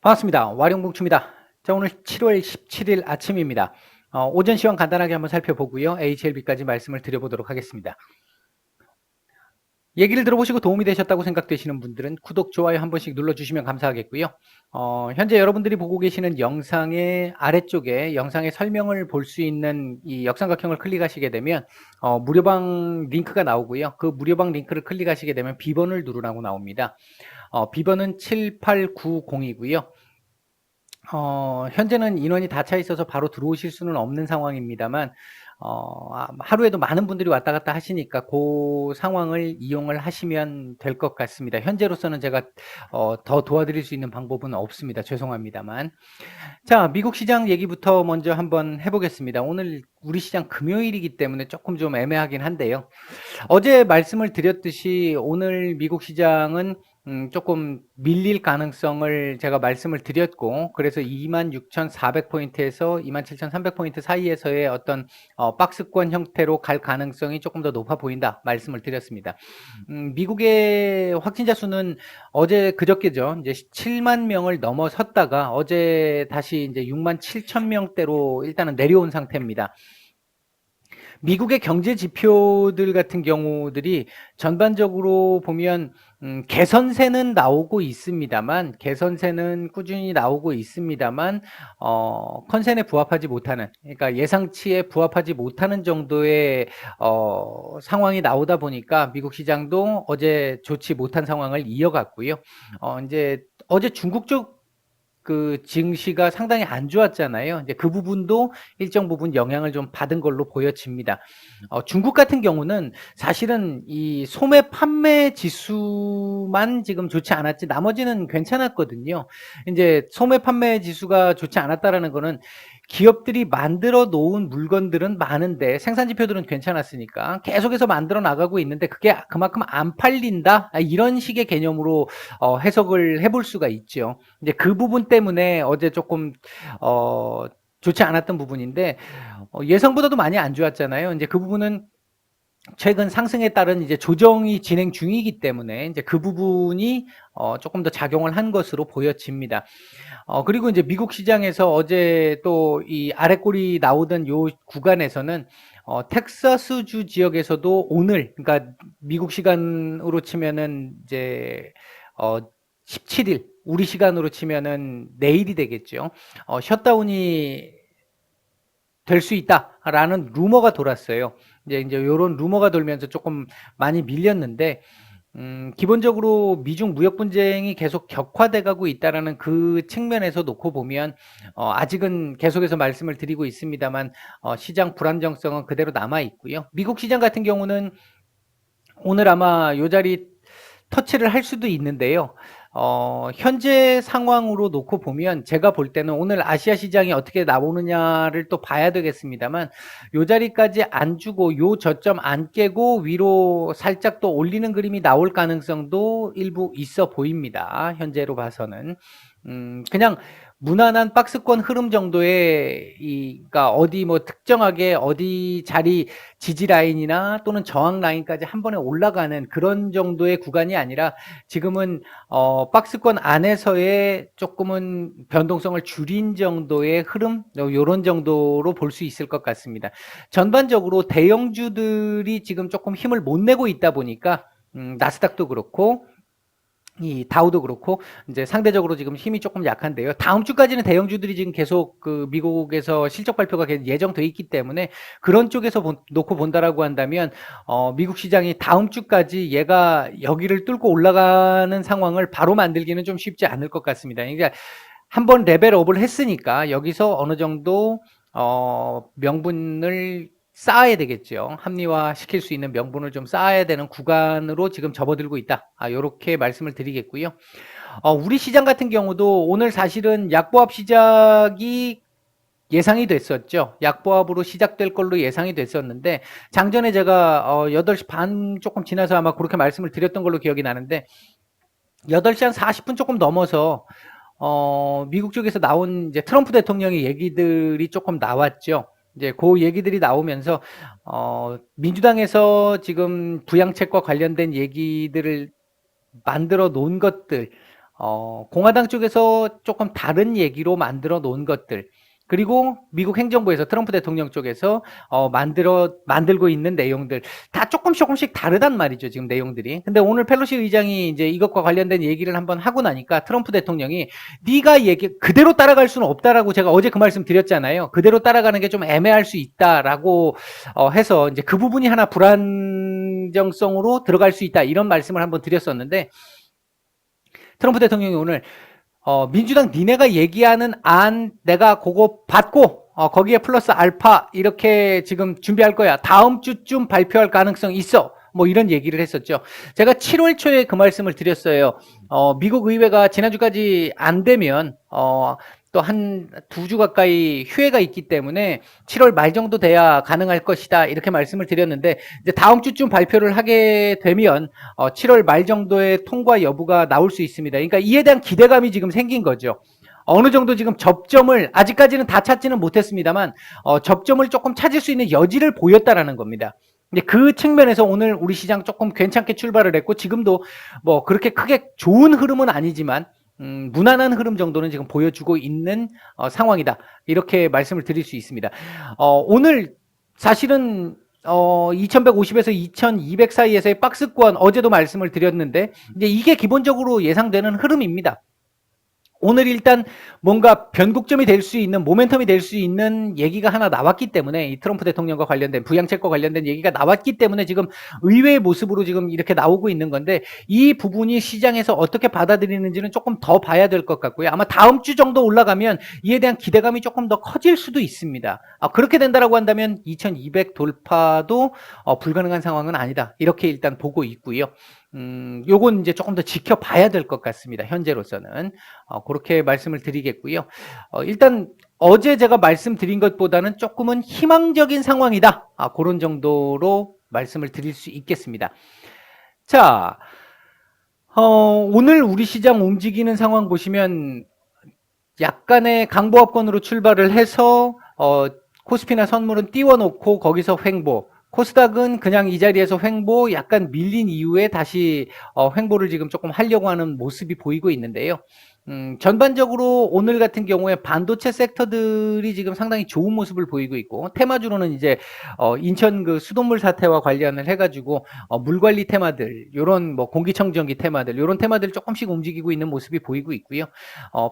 반갑습니다. 와룡봉추입니다. 자, 오늘 7월 17일 아침입니다. 오전 시황 간단하게 한번 살펴보고요. HLB까지 말씀을 드려보도록 하겠습니다. 얘기를 들어보시고 도움이 되셨다고 생각되시는 분들은 구독, 좋아요 한 번씩 눌러주시면 감사하겠고요. 현재 여러분들이 보고 계시는 영상의 아래쪽에 영상의 설명을 볼 수 있는 이 역삼각형을 클릭하시게 되면 무료방 링크가 나오고요. 그 무료방 링크를 클릭하시게 되면 비번을 누르라고 나옵니다. 비번은 7890이고요. 현재는 인원이 다 차 있어서 바로 들어오실 수는 없는 상황입니다만, 하루에도 많은 분들이 왔다 갔다 하시니까 그 상황을 이용을 하시면 될 것 같습니다. 현재로서는 제가 더 도와드릴 수 있는 방법은 없습니다. 죄송합니다만. 자, 미국 시장 얘기부터 먼저 한번 해보겠습니다. 오늘 우리 시장 금요일이기 때문에 조금 좀 애매하긴 한데요. 어제 말씀을 드렸듯이 오늘 미국 시장은 조금 밀릴 가능성을 제가 말씀을 드렸고, 그래서 26,400포인트에서 27,300포인트 사이에서의 어떤 박스권 형태로 갈 가능성이 조금 더 높아 보인다 말씀을 드렸습니다. 미국의 확진자 수는 어제 그저께죠. 이제 7만 명을 넘어섰다가 어제 다시 이제 6만 7천 명대로 일단은 내려온 상태입니다. 미국의 경제 지표들 같은 경우들이 전반적으로 보면 개선세는 나오고 있습니다만, 개선세는 꾸준히 나오고 있습니다만, 컨센에 부합하지 못하는, 그러니까 예상치에 부합하지 못하는 정도의 상황이 나오다 보니까 미국 시장도 어제 좋지 못한 상황을 이어갔고요. 이제 어제 중국 쪽 그 증시가 상당히 안 좋았잖아요. 이제 그 부분도 일정 부분 영향을 좀 받은 걸로 보여집니다. 중국 같은 경우는 사실은 이 소매 판매 지수만 지금 좋지 않았지 나머지는 괜찮았거든요. 이제 소매 판매 지수가 좋지 않았다라는 거는 기업들이 만들어 놓은 물건들은 많은데 생산 지표들은 괜찮았으니까 계속해서 만들어 나가고 있는데 그게 그만큼 안 팔린다, 이런 식의 개념으로 해석을 해볼 수가 있죠. 이제 그 부분 때문에 어제 조금 좋지 않았던 부분인데, 예상보다도 많이 안 좋았잖아요. 이제 그 부분은 최근 상승에 따른 이제 조정이 진행 중이기 때문에 이제 그 부분이 조금 더 작용을 한 것으로 보여집니다. 그리고 이제 미국 시장에서 어제 또 이 아랫골이 나오던 요 구간에서는 텍사스주 지역에서도 오늘, 그러니까 미국 시간으로 치면은 이제 17일, 우리 시간으로 치면은 내일이 되겠죠. 셧다운이 될 수 있다라는 루머가 돌았어요. 이제 요런 루머가 돌면서 조금 많이 밀렸는데, 기본적으로 미중 무역 분쟁이 계속 격화돼 가고 있다라는 그 측면에서 놓고 보면, 아직은 계속해서 말씀을 드리고 있습니다만, 시장 불안정성은 그대로 남아 있고요. 미국 시장 같은 경우는 오늘 아마 요 자리 터치를 할 수도 있는데요. 현재 상황으로 놓고 보면 제가 볼 때는 오늘 아시아 시장이 어떻게 나오느냐를 또 봐야 되겠습니다만, 요 자리까지 안 주고 요 저점 안 깨고 위로 살짝 또 올리는 그림이 나올 가능성도 일부 있어 보입니다. 현재로 봐서는. 그냥 무난한 박스권 흐름 정도의 그러니까 어디 뭐 특정하게 어디 자리 지지 라인이나 또는 저항 라인까지 한 번에 올라가는 그런 정도의 구간이 아니라 지금은 박스권 안에서의 조금은 변동성을 줄인 정도의 흐름, 요런 정도로 볼 수 있을 것 같습니다. 전반적으로 대형주들이 지금 조금 힘을 못 내고 있다 보니까 나스닥도 그렇고 이 다우도 그렇고 이제 상대적으로 지금 힘이 조금 약한데요. 다음 주까지는 대형주들이 지금 계속 그 미국에서 실적 발표가 예정돼 있기 때문에 그런 쪽에서 놓고 본다라고 한다면 미국 시장이 다음 주까지 얘가 여기를 뚫고 올라가는 상황을 바로 만들기는 좀 쉽지 않을 것 같습니다. 그러니까 한번 레벨업을 했으니까 여기서 어느 정도 명분을 쌓아야 되겠죠. 합리화 시킬 수 있는 명분을 좀 쌓아야 되는 구간으로 지금 접어들고 있다. 요렇게 말씀을 드리겠고요. 우리 시장 같은 경우도 오늘 사실은 약보합 시작이 예상이 됐었죠. 약보합으로 시작될 걸로 예상이 됐었는데, 장전에 제가 8시 반 조금 지나서 아마 그렇게 말씀을 드렸던 걸로 기억이 나는데, 8시 한 40분 조금 넘어서 미국 쪽에서 나온 이제 트럼프 대통령의 얘기들이 조금 나왔죠. 이제 그 얘기들이 나오면서 민주당에서 지금 부양책과 관련된 얘기들을 만들어 놓은 것들, 공화당 쪽에서 조금 다른 얘기로 만들어 놓은 것들, 그리고 미국 행정부에서 트럼프 대통령 쪽에서 만들고 있는 내용들 다 조금씩 다르단 말이죠, 지금 내용들이. 근데 오늘 펠로시 의장이 이제 이것과 관련된 얘기를 한번 하고 나니까 트럼프 대통령이 네가 얘기 그대로 따라갈 수는 없다라고, 제가 어제 그 말씀 드렸잖아요. 그대로 따라가는 게 좀 애매할 수 있다라고 해서 이제 그 부분이 하나 불안정성으로 들어갈 수 있다, 이런 말씀을 한번 드렸었는데, 트럼프 대통령이 오늘 민주당 니네가 얘기하는 안 내가 그거 받고 거기에 플러스 알파 이렇게 지금 준비할 거야. 다음 주쯤 발표할 가능성 있어. 뭐 이런 얘기를 했었죠. 제가 7월 초에 그 말씀을 드렸어요. 미국 의회가 지난주까지 안 되면 또 한 2주 가까이 휴회가 있기 때문에 7월 말 정도 돼야 가능할 것이다, 이렇게 말씀을 드렸는데, 이제 다음 주쯤 발표를 하게 되면 7월 말 정도의 통과 여부가 나올 수 있습니다. 그러니까 이에 대한 기대감이 지금 생긴 거죠. 어느 정도 지금 접점을 아직까지는 다 찾지는 못했습니다만 접점을 조금 찾을 수 있는 여지를 보였다라는 겁니다. 근데 그 측면에서 오늘 우리 시장 조금 괜찮게 출발을 했고, 지금도 뭐 그렇게 크게 좋은 흐름은 아니지만 무난한 흐름 정도는 지금 보여주고 있는 상황이다, 이렇게 말씀을 드릴 수 있습니다. 오늘 사실은 2150에서 2200 사이에서의 박스권, 어제도 말씀을 드렸는데 이제 이게 기본적으로 예상되는 흐름입니다. 오늘 일단 뭔가 변곡점이 될 수 있는, 모멘텀이 될 수 있는 얘기가 하나 나왔기 때문에, 이 트럼프 대통령과 관련된, 부양책과 관련된 얘기가 나왔기 때문에 지금 의외의 모습으로 지금 이렇게 나오고 있는 건데, 이 부분이 시장에서 어떻게 받아들이는지는 조금 더 봐야 될 것 같고요. 아마 다음 주 정도 올라가면 이에 대한 기대감이 조금 더 커질 수도 있습니다. 그렇게 된다라고 한다면 2200 돌파도 불가능한 상황은 아니다, 이렇게 일단 보고 있고요. 요건 이제 조금 더 지켜봐야 될 것 같습니다, 현재로서는. 그렇게 말씀을 드리겠고요. 일단 어제 제가 말씀드린 것보다는 조금은 희망적인 상황이다, 그런 정도로 말씀을 드릴 수 있겠습니다. 자, 오늘 우리 시장 움직이는 상황 보시면 약간의 강보합권으로 출발을 해서 코스피나 선물은 띄워놓고 거기서 횡보, 코스닥은 그냥 이 자리에서 횡보, 약간 밀린 이후에 다시 횡보를 지금 조금 하려고 하는 모습이 보이고 있는데요. 전반적으로 오늘 같은 경우에 반도체 섹터들이 지금 상당히 좋은 모습을 보이고 있고, 테마주로는 이제 인천 그 수돗물 사태와 관련을 해가지고 물관리 테마들, 요런 뭐 공기청정기 테마들, 요런 테마들 조금씩 움직이고 있는 모습이 보이고 있고요.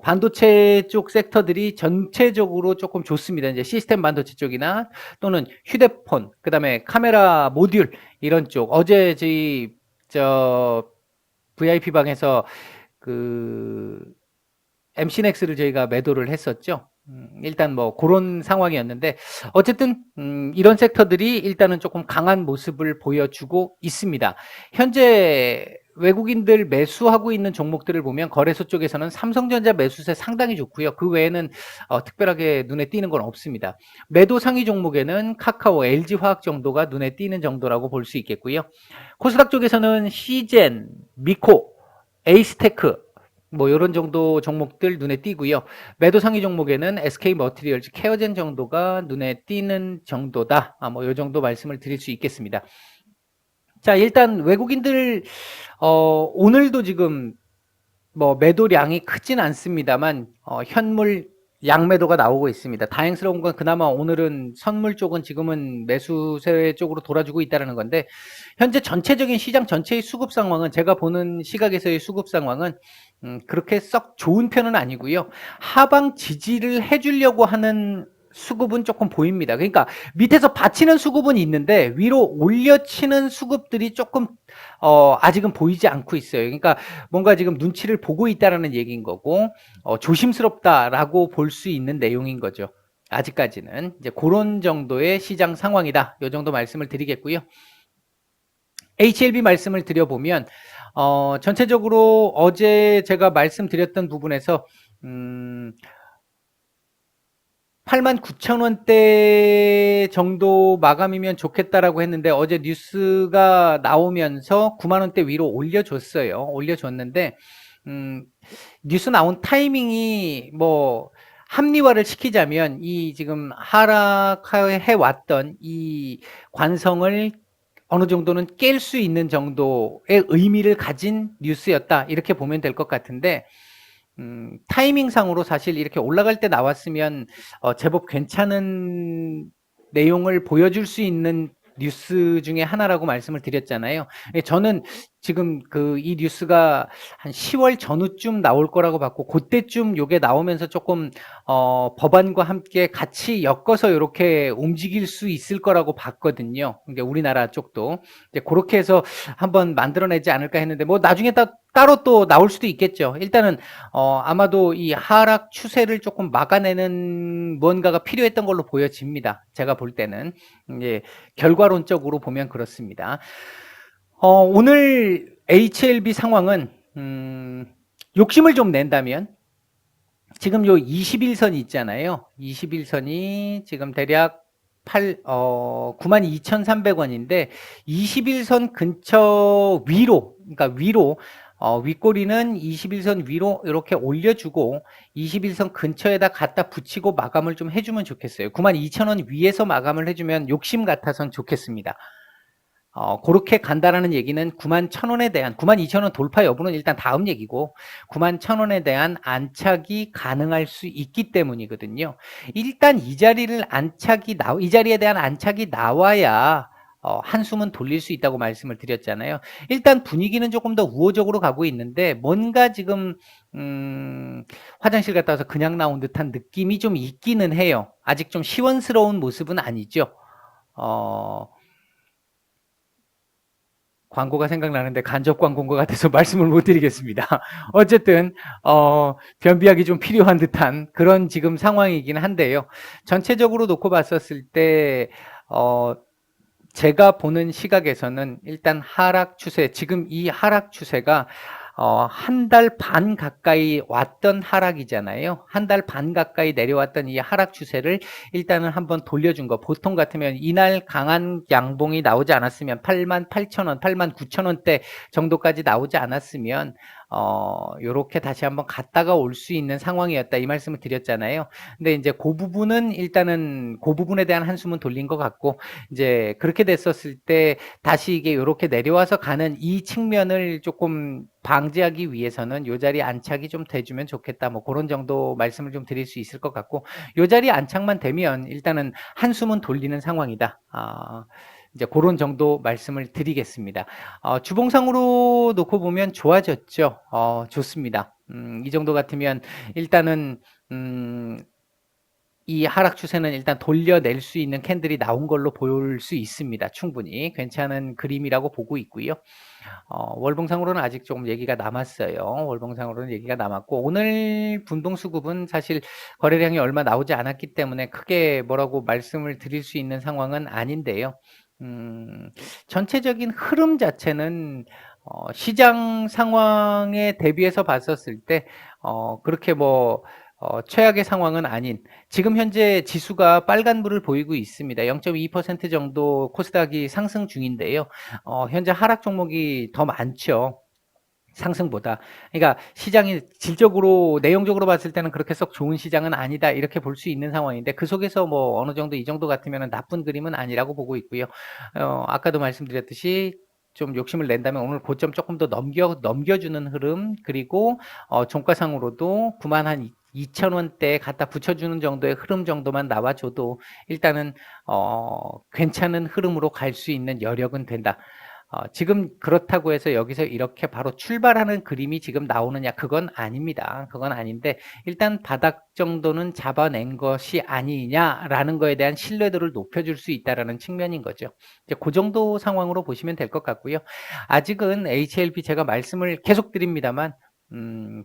반도체 쪽 섹터들이 전체적으로 조금 좋습니다. 이제 시스템 반도체 쪽이나 또는 휴대폰, 그 다음에 카메라 모듈, 이런 쪽. 어제 저희 VIP 방에서 그 MC넥스를 저희가 매도를 했었죠. 일단 뭐 그런 상황이었는데, 어쨌든 이런 섹터들이 일단은 조금 강한 모습을 보여주고 있습니다. 현재 외국인들 매수하고 있는 종목들을 보면 거래소 쪽에서는 삼성전자 매수세 상당히 좋고요. 그 외에는 특별하게 눈에 띄는 건 없습니다. 매도 상위 종목에는 카카오, LG화학 정도가 눈에 띄는 정도라고 볼 수 있겠고요. 코스닥 쪽에서는 시젠, 미코, 에이스테크, 뭐 이런 정도 종목들 눈에 띄고요. 매도 상위 종목에는 SK 머티리얼즈, 케어젠 정도가 눈에 띄는 정도다. 뭐 이 정도 말씀을 드릴 수 있겠습니다. 자, 일단 외국인들 오늘도 지금 뭐 매도량이 크진 않습니다만 현물 양매도가 나오고 있습니다. 다행스러운 건 그나마 오늘은 선물 쪽은 지금은 매수세 쪽으로 돌아주고 있다는 건데, 현재 전체적인 시장 전체의 수급 상황은, 제가 보는 시각에서의 수급 상황은 그렇게 썩 좋은 편은 아니고요. 하방 지지를 해주려고 하는 수급은 조금 보입니다. 그러니까 밑에서 받치는 수급은 있는데 위로 올려치는 수급들이 조금 아직은 보이지 않고 있어요. 그러니까 뭔가 지금 눈치를 보고 있다라는 얘기인 거고, 조심스럽다라고 볼 수 있는 내용인 거죠. 아직까지는 이제 그런 정도의 시장 상황이다, 이 정도 말씀을 드리겠고요. HLB 말씀을 드려보면 전체적으로 어제 제가 말씀드렸던 부분에서 89,000원대 정도 마감이면 좋겠다라고 했는데, 어제 뉴스가 나오면서 90,000원대 위로 올려줬어요. 올려줬는데 뉴스 나온 타이밍이 뭐 합리화를 시키자면 이 지금 하락해 왔던 이 관성을 어느 정도는 깰 수 있는 정도의 의미를 가진 뉴스였다. 이렇게 보면 될 것 같은데, 타이밍상으로 사실 이렇게 올라갈 때 나왔으면 제법 괜찮은 내용을 보여줄 수 있는 뉴스 중에 하나라고 말씀을 드렸잖아요. 저는 지금 이 뉴스가 한 10월 전후쯤 나올 거라고 봤고, 그때쯤 요게 나오면서 조금 법안과 함께 같이 엮어서 이렇게 움직일 수 있을 거라고 봤거든요. 그러니까 우리나라 쪽도 이제 그렇게 해서 한번 만들어내지 않을까 했는데, 뭐 나중에 따로 또 나올 수도 있겠죠. 일단은 아마도 이 하락 추세를 조금 막아내는 무언가가 필요했던 걸로 보여집니다. 제가 볼 때는 이제 결과론적으로 보면 그렇습니다. 오늘 HLB 상황은 욕심을 좀 낸다면 지금 요 21선이 있잖아요. 21선이 지금 대략 92,300원인데 21선 근처 위로, 그러니까 위로 윗꼬리는 21선 위로 이렇게 올려주고 21선 근처에다 갖다 붙이고 마감을 좀 해주면 좋겠어요. 92,000원 위에서 마감을 해주면 욕심 같아선 좋겠습니다. 그렇게 간다라는 얘기는 91,000원에 대한 92,000원 돌파 여부는 일단 다음 얘기고 91,000원에 대한 안착이 가능할 수 있기 때문이거든요. 일단 이 자리에 대한 안착이 나와야 한숨은 돌릴 수 있다고 말씀을 드렸잖아요. 일단 분위기는 조금 더 우호적으로 가고 있는데 뭔가 지금 화장실 갔다 와서 그냥 나온 듯한 느낌이 좀 있기는 해요. 아직 좀 시원스러운 모습은 아니죠. 광고가 생각나는데 간접 광고인 것 같아서 말씀을 못 드리겠습니다. 어쨌든 변비약이 좀 필요한 듯한 그런 지금 상황이긴 한데요. 전체적으로 놓고 봤었을 때 제가 보는 시각에서는 일단 하락 추세, 지금 이 하락 추세가 한 달 반 가까이 왔던 하락이잖아요. 한 달 반 가까이 내려왔던 이 하락 추세를 일단은 한번 돌려준 거. 보통 같으면 이날 강한 양봉이 나오지 않았으면 88,000원, 89,000원대 정도까지 나오지 않았으면 요렇게 다시 한번 갔다가 올 수 있는 상황이었다. 이 말씀을 드렸잖아요. 근데 이제 그 부분은 일단은 그 부분에 대한 한숨은 돌린 것 같고, 이제 그렇게 됐었을 때 다시 이게 요렇게 내려와서 가는 이 측면을 조금 방지하기 위해서는 요 자리 안착이 좀 돼주면 좋겠다. 뭐 그런 정도 말씀을 좀 드릴 수 있을 것 같고, 요 자리 안착만 되면 일단은 한숨은 돌리는 상황이다. 이제 그런 정도 말씀을 드리겠습니다. 주봉상으로 놓고 보면 좋아졌죠. 좋습니다. 이 정도 같으면 일단은 이 하락 추세는 일단 돌려낼 수 있는 캔들이 나온 걸로 볼 수 있습니다. 충분히 괜찮은 그림이라고 보고 있고요. 월봉상으로는 아직 조금 얘기가 남았어요. 월봉상으로는 얘기가 남았고, 오늘 분봉수급은 사실 거래량이 얼마 나오지 않았기 때문에 크게 뭐라고 말씀을 드릴 수 있는 상황은 아닌데요. 전체적인 흐름 자체는 시장 상황에 대비해서 봤었을 때 그렇게 뭐 최악의 상황은 아닌, 지금 현재 지수가 빨간불을 보이고 있습니다. 0.2% 정도 코스닥이 상승 중인데요. 현재 하락 종목이 더 많죠. 상승보다. 그러니까 시장이 질적으로, 내용적으로 봤을 때는 그렇게 썩 좋은 시장은 아니다. 이렇게 볼 수 있는 상황인데, 그 속에서 뭐 어느 정도 이 정도 같으면 나쁜 그림은 아니라고 보고 있고요. 아까도 말씀드렸듯이 좀 욕심을 낸다면 오늘 고점 조금 더 넘겨주는 흐름, 그리고 종가상으로도 9만 한 2,000원대에 갖다 붙여주는 정도의 흐름 정도만 나와줘도 일단은 괜찮은 흐름으로 갈 수 있는 여력은 된다. 지금 그렇다고 해서 여기서 이렇게 바로 출발하는 그림이 지금 나오느냐, 그건 아닙니다. 그건 아닌데 일단 바닥 정도는 잡아낸 것이 아니냐라는 거에 대한 신뢰도를 높여줄 수 있다는 측면인 거죠. 이제 그 정도 상황으로 보시면 될 것 같고요. 아직은 HLB 제가 말씀을 계속 드립니다만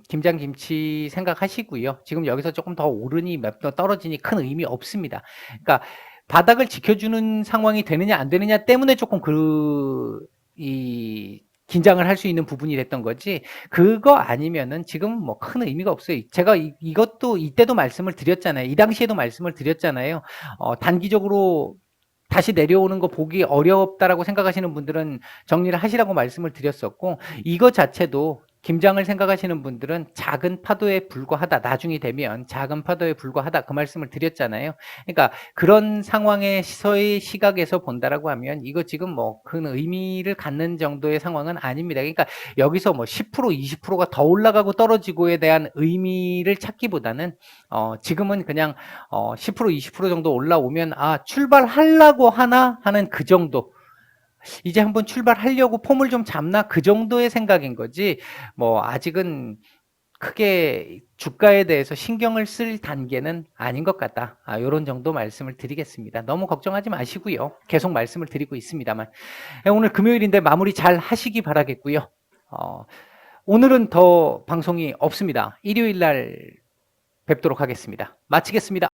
김장김치 생각하시고요. 지금 여기서 조금 더 오르니 몇 더 떨어지니 큰 의미 없습니다. 그러니까 바닥을 지켜주는 상황이 되느냐 안 되느냐 때문에 조금 긴장을 할 수 있는 부분이 됐던 거지, 그거 아니면은 지금 뭐 큰 의미가 없어요. 제가 이것도 이때도 말씀을 드렸잖아요. 이 당시에도 말씀을 드렸잖아요. 단기적으로 다시 내려오는 거 보기 어렵다라고 생각하시는 분들은 정리를 하시라고 말씀을 드렸었고, 이거 자체도 김장을 생각하시는 분들은 작은 파도에 불과하다. 나중이 되면 작은 파도에 불과하다. 그 말씀을 드렸잖아요. 그러니까 그런 상황에서의 시각에서 본다라고 하면 이거 지금 뭐 큰 의미를 갖는 정도의 상황은 아닙니다. 그러니까 여기서 뭐 10%, 20%가 더 올라가고 떨어지고에 대한 의미를 찾기보다는 지금은 그냥 10%, 20% 정도 올라오면 출발하려고 하나 하는 그 정도. 이제 한번 출발하려고 폼을 좀 잡나 그 정도의 생각인 거지 뭐 아직은 크게 주가에 대해서 신경을 쓸 단계는 아닌 것 같다. 요런 정도 말씀을 드리겠습니다. 너무 걱정하지 마시고요. 계속 말씀을 드리고 있습니다만 오늘 금요일인데 마무리 잘 하시기 바라겠고요. 오늘은 더 방송이 없습니다. 일요일 날 뵙도록 하겠습니다. 마치겠습니다.